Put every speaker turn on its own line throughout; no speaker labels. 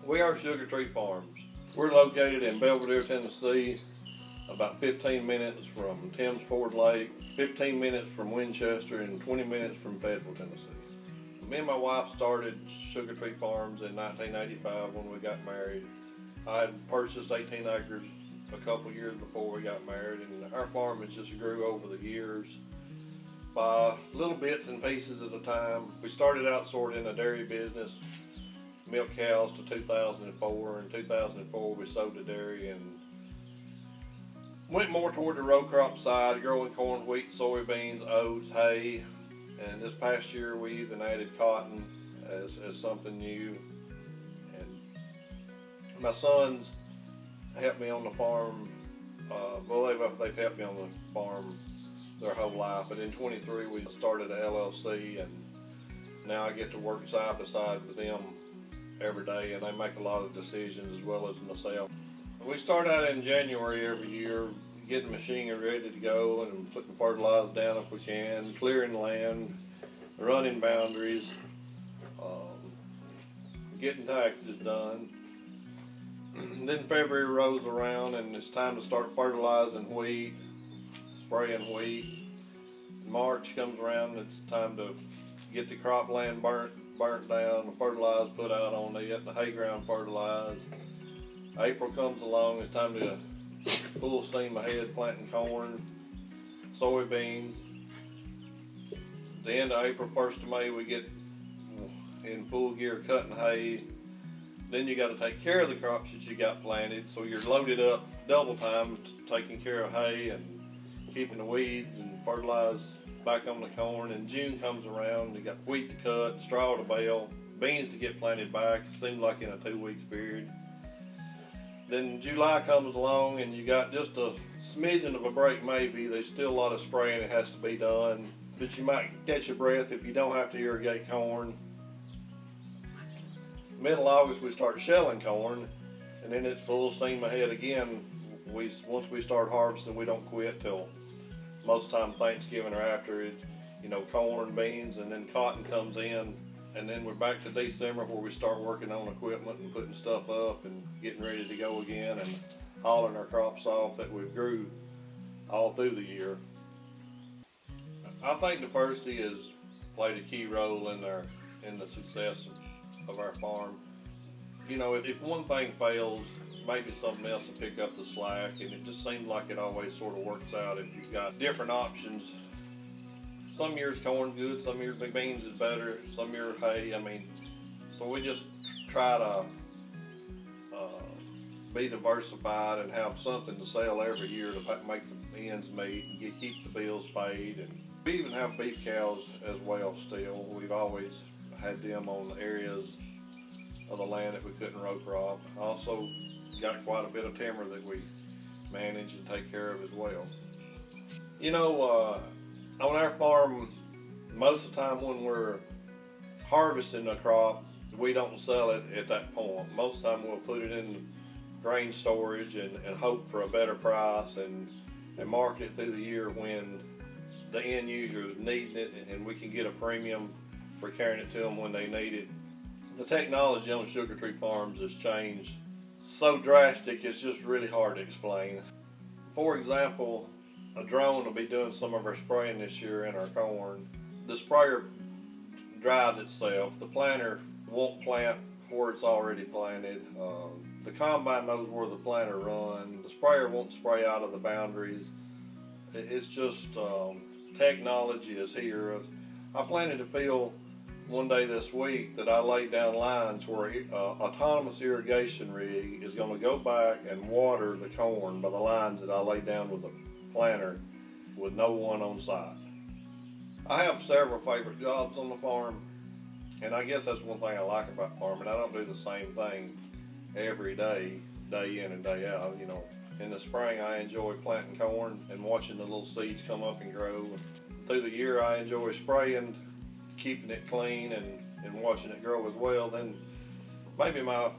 We are Sugartree Farms. We're located in Belvedere, Tennessee, about 15 minutes from Thames Ford Lake, 15 minutes from Winchester, and 20 minutes from Fayetteville, Tennessee. Me and my wife started Sugartree Farms in 1985 when we got married. I had purchased 18 acres a couple years before we got married, and our farm has just grew over the years by little bits and pieces at a time. We started out sort of in a dairy business, milk cows to 2004. In 2004 we sold the dairy and went more toward the row crop side, growing corn, wheat, soybeans, oats, hay, and this past year we even added cotton as something new. And my sons helped me on the farm. They've helped me on the farm their whole life, but in 23 we started a LLC, and now I get to work side by side with them every day, and they make a lot of decisions as well as myself. We start out in January every year, getting machinery ready to go and putting fertilizer down if we can, clearing land, running boundaries, getting taxes done. Then February rolls around and it's time to start fertilizing wheat, spraying wheat. March comes around, it's time to get the cropland burnt down, the fertilizer put out on it, the hay ground fertilized. April comes along, it's time to full steam ahead planting corn, soybeans. The end of April, 1st of May, we get in full gear cutting hay. Then you got to take care of the crops that you got planted, so you're loaded up double time, taking care of hay and keeping the weeds and fertilize back on the corn. And June comes around, you got wheat to cut, straw to bale, beans to get planted back. It seems like in a 2 weeks period. Then July comes along and you got just a smidgen of a break maybe. There's still a lot of spraying that has to be done, but you might catch your breath if you don't have to irrigate corn. Middle August we start shelling corn, and then it's full steam ahead again. Once we start harvesting, we don't quit till most time Thanksgiving or after it. Corn, beans, and then cotton comes in, and then we're back to December where we start working on equipment and putting stuff up and getting ready to go again and hauling our crops off that we grew all through the year. I think diversity has played a key role in the success of our farm. If one thing fails, maybe something else will pick up the slack, and it just seems like it always sort of works out if you've got different options. Some years corn's good, some years beans is better, some years hay. So we just try to be diversified and have something to sell every year to make the ends meet and keep the bills paid. And we even have beef cows as well still. We've always had them on the areas of the land that we couldn't row crop. Also got quite a bit of timber that we manage and take care of as well. On our farm, most of the time when we're harvesting a crop, we don't sell it at that point. Most of the time we'll put it in grain storage and hope for a better price and market it through the year when the end user is needing it, and we can get a premium for carrying it to them when they need it. The technology on Sugartree Farms has changed so drastic, it's just really hard to explain. For example, a drone will be doing some of our spraying this year in our corn. The sprayer drives itself. The planter won't plant where it's already planted. The combine knows where the planter runs. The sprayer won't spray out of the boundaries. It's just technology is here. I planted a field one day this week that I laid down lines where an autonomous irrigation rig is going to go back and water the corn by the lines that I laid down with the planter with no one on site. I have several favorite jobs on the farm, and I guess that's one thing I like about farming. I don't do the same thing every day, day in and day out. In the spring I enjoy planting corn and watching the little seeds come up and grow. Through the year I enjoy spraying, keeping it clean and watching it grow as well. Then maybe my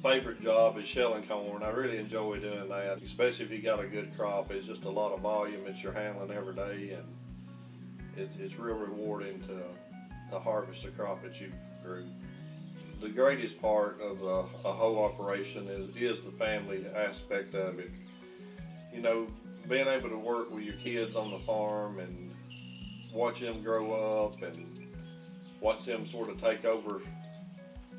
favorite job is shelling corn. I really enjoy doing that, especially if you got a good crop. It's just a lot of volume that you're handling every day, and it's real rewarding to harvest a crop that you've grew. the greatest part of a whole operation is the family aspect of it. You know, being able to work with your kids on the farm and watch them grow up and watch them sort of take over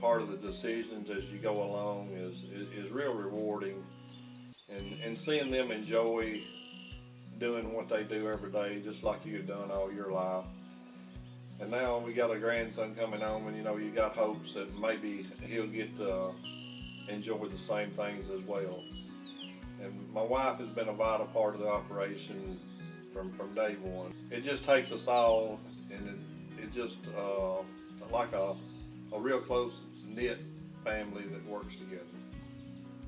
part of the decisions as you go along is real rewarding. And seeing them enjoy doing what they do every day, just like you've done all your life. And now we got a grandson coming home, and you know, you got hopes that maybe he'll get to enjoy the same things as well. And my wife has been a vital part of the operation from day one. It just takes us all, and it just like a real close knit family that works together.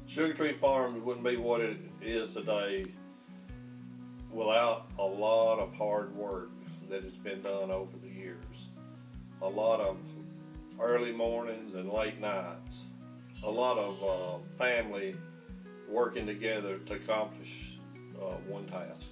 Sugartree Farms wouldn't be what it is today without a lot of hard work that has been done over the years. A lot of early mornings and late nights. A lot of family working together to accomplish one task.